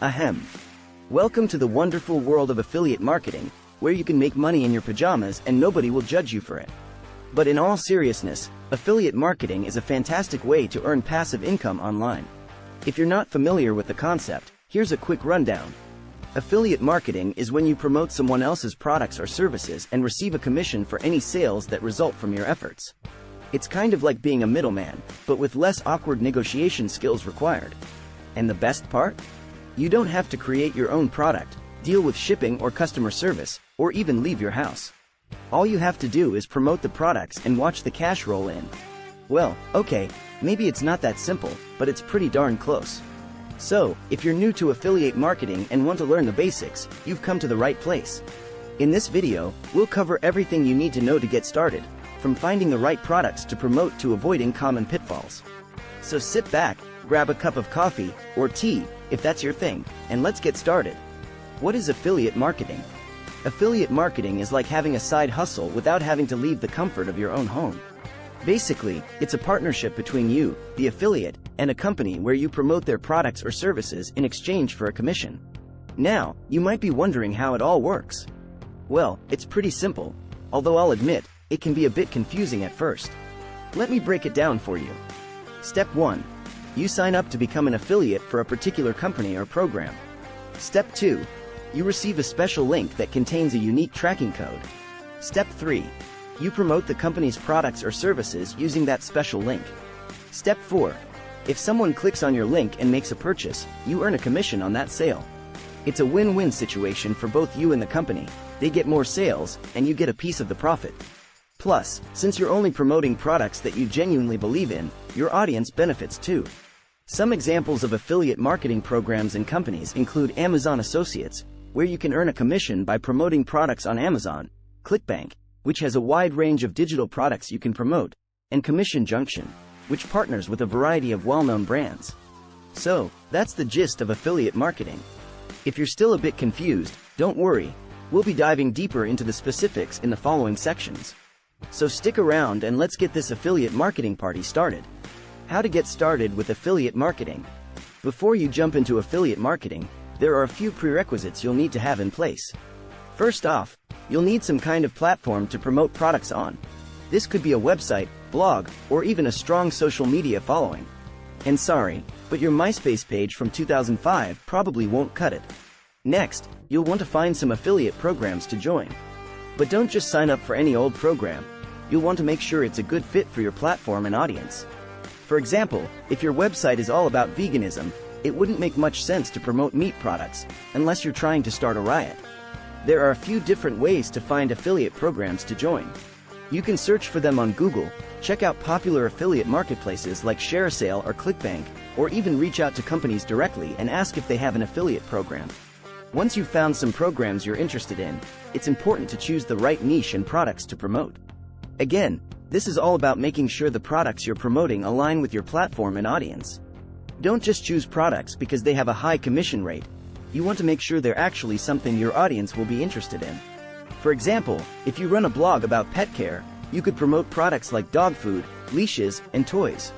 Ahem. Welcome to the wonderful world of affiliate marketing, where you can make money in your pajamas and nobody will judge you for it. But in all seriousness, affiliate marketing is a fantastic way to earn passive income online. If you're not familiar with the concept, here's a quick rundown. Affiliate marketing is when you promote someone else's products or services and receive a commission for any sales that result from your efforts. It's kind of like being a middleman, but with less awkward negotiation skills required. And the best part? You don't have to create your own product, deal with shipping or customer service, or even leave your house. All you have to do is promote the products and watch the cash roll in. Well, okay, maybe it's not that simple, but it's pretty darn close. So, if you're new to affiliate marketing and want to learn the basics, you've come to the right place. In this video, we'll cover everything you need to know to get started, from finding the right products to promote to avoiding common pitfalls. So sit back, grab a cup of coffee, or tea, if that's your thing, and let's get started. What is affiliate marketing? Affiliate marketing is like having a side hustle without having to leave the comfort of your own home. Basically, it's a partnership between you, the affiliate, and a company where you promote their products or services in exchange for a commission. Now, you might be wondering how it all works. Well, it's pretty simple, although I'll admit, it can be a bit confusing at first. Let me break it down for you. Step 1. You sign up to become an affiliate for a particular company or program. Step 2. You receive a special link that contains a unique tracking code. Step 3. You promote the company's products or services using that special link. Step 4. If someone clicks on your link and makes a purchase, you earn a commission on that sale. It's a win-win situation for both you and the company. They get more sales, and you get a piece of the profit. Plus, since you're only promoting products that you genuinely believe in, your audience benefits too. Some examples of affiliate marketing programs and companies include Amazon Associates, where you can earn a commission by promoting products on Amazon, ClickBank, which has a wide range of digital products you can promote, and Commission Junction, which partners with a variety of well-known brands. So, that's the gist of affiliate marketing. If you're still a bit confused, don't worry, we'll be diving deeper into the specifics in the following sections. So stick around and let's get this affiliate marketing party started. How to get started with affiliate marketing. Before you jump into affiliate marketing, there are a few prerequisites you'll need to have in place. First off, you'll need some kind of platform to promote products on. This could be a website, blog, or even a strong social media following. And sorry, but your MySpace page from 2005 probably won't cut it. Next, you'll want to find some affiliate programs to join. But don't just sign up for any old program. You'll want to make sure it's a good fit for your platform and audience. For example, if your website is all about veganism, it wouldn't make much sense to promote meat products, unless you're trying to start a riot. There are a few different ways to find affiliate programs to join. You can search for them on Google, check out popular affiliate marketplaces like ShareASale or ClickBank, or even reach out to companies directly and ask if they have an affiliate program. Once you've found some programs you're interested in, it's important to choose the right niche and products to promote. Again, this is all about making sure the products you're promoting align with your platform and audience. Don't just choose products because they have a high commission rate. You want to make sure they're actually something your audience will be interested in. For example, if you run a blog about pet care, you could promote products like dog food, leashes, and toys.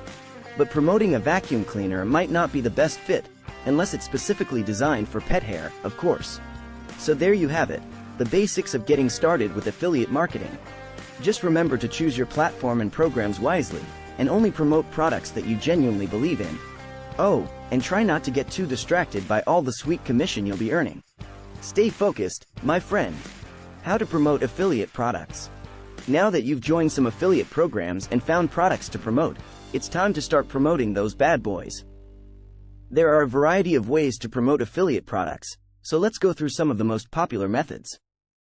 But promoting a vacuum cleaner might not be the best fit, unless it's specifically designed for pet hair, of course. So there you have it, the basics of getting started with affiliate marketing. Just remember to choose your platform and programs wisely, and only promote products that you genuinely believe in. Oh, and try not to get too distracted by all the sweet commission you'll be earning. Stay focused, my friend. How to promote affiliate products. Now that you've joined some affiliate programs and found products to promote, it's time to start promoting those bad boys. There are a variety of ways to promote affiliate products, so let's go through some of the most popular methods.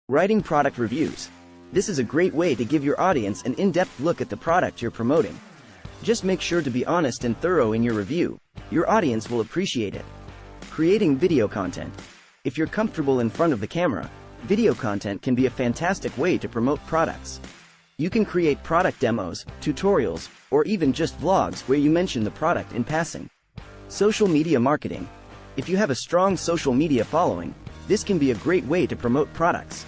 Writing product reviews. This is a great way to give your audience an in-depth look at the product you're promoting. Just make sure to be honest and thorough in your review. Your audience will appreciate it. Creating video content. If you're comfortable in front of the camera, video content can be a fantastic way to promote products. You can create product demos, tutorials, or even just vlogs where you mention the product in passing. Social media marketing. If you have a strong social media following, this can be a great way to promote products.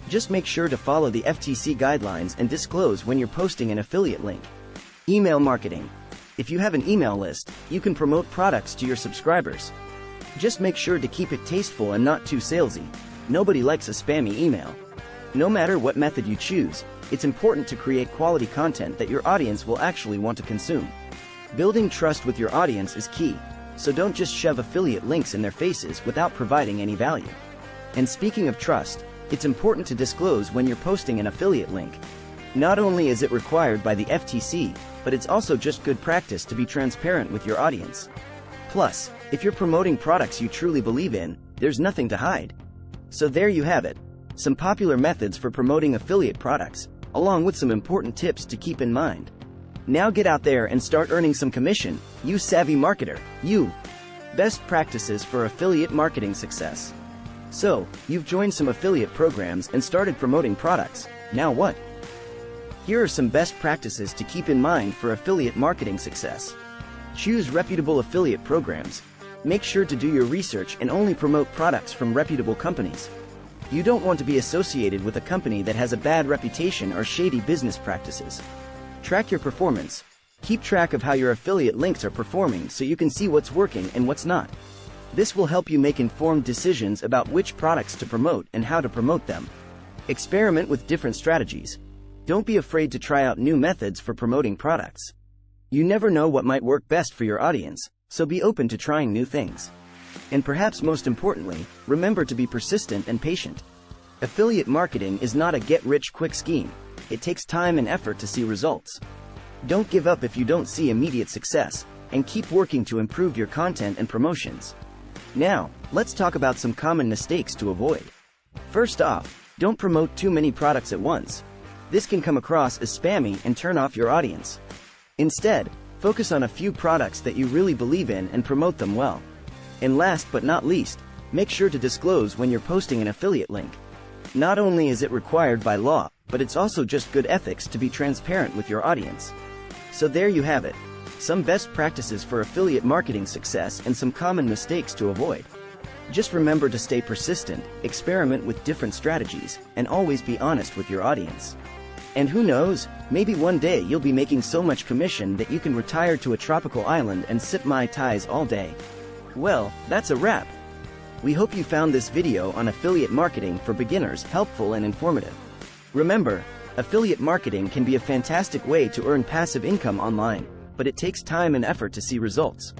Just make sure to follow the FTC guidelines and disclose when you're posting an affiliate link. Email marketing. If you have an email list, you can promote products to your subscribers. Just make sure to keep it tasteful and not too salesy. Nobody likes a spammy email. No matter what method you choose, it's important to create quality content that your audience will actually want to consume. Building trust with your audience is key, so don't just shove affiliate links in their faces without providing any value. And speaking of trust, it's important to disclose when you're posting an affiliate link. Not only is it required by the FTC, but it's also just good practice to be transparent with your audience. Plus, if you're promoting products you truly believe in, there's nothing to hide. So there you have it, some popular methods for promoting affiliate products, along with some important tips to keep in mind. Now get out there and start earning some commission, you savvy marketer, you! Best practices for affiliate marketing success. So, you've joined some affiliate programs and started promoting products, now what? Here are some best practices to keep in mind for affiliate marketing success. Choose reputable affiliate programs. Make sure to do your research and only promote products from reputable companies. You don't want to be associated with a company that has a bad reputation or shady business practices. Track your performance. Keep track of how your affiliate links are performing so you can see what's working and what's not. This will help you make informed decisions about which products to promote and how to promote them. Experiment with different strategies. Don't be afraid to try out new methods for promoting products. You never know what might work best for your audience, so be open to trying new things. And perhaps most importantly, remember to be persistent and patient. Affiliate marketing is not a get-rich-quick scheme. It takes time and effort to see results. Don't give up if you don't see immediate success, and keep working to improve your content and promotions. Now, let's talk about some common mistakes to avoid. First off, don't promote too many products at once. This can come across as spammy and turn off your audience. Instead, focus on a few products that you really believe in and promote them well. And last but not least, make sure to disclose when you're posting an affiliate link. Not only is it required by law, but it's also just good ethics to be transparent with your audience. So there you have it, some best practices for affiliate marketing success and some common mistakes to avoid. Just remember to stay persistent, experiment with different strategies, and always be honest with your audience. And who knows, maybe one day you'll be making so much commission that you can retire to a tropical island and sip Mai Tais all day. Well, that's a wrap. We hope you found this video on affiliate marketing for beginners helpful and informative. Remember, affiliate marketing can be a fantastic way to earn passive income online, but it takes time and effort to see results.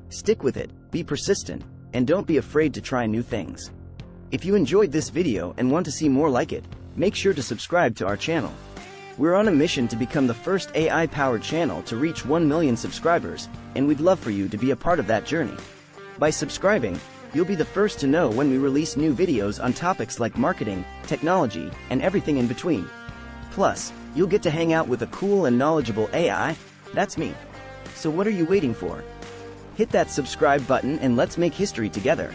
Stick with it, be persistent, and don't be afraid to try new things. If you enjoyed this video and want to see more like it, make sure to subscribe to our channel. We're on a mission to become the first AI-powered channel to reach 1 million subscribers, and we'd love for you to be a part of that journey. By subscribing, you'll be the first to know when we release new videos on topics like marketing, technology, and everything in between. Plus, you'll get to hang out with a cool and knowledgeable AI. That's me. So what are you waiting for? Hit that subscribe button and let's make history together.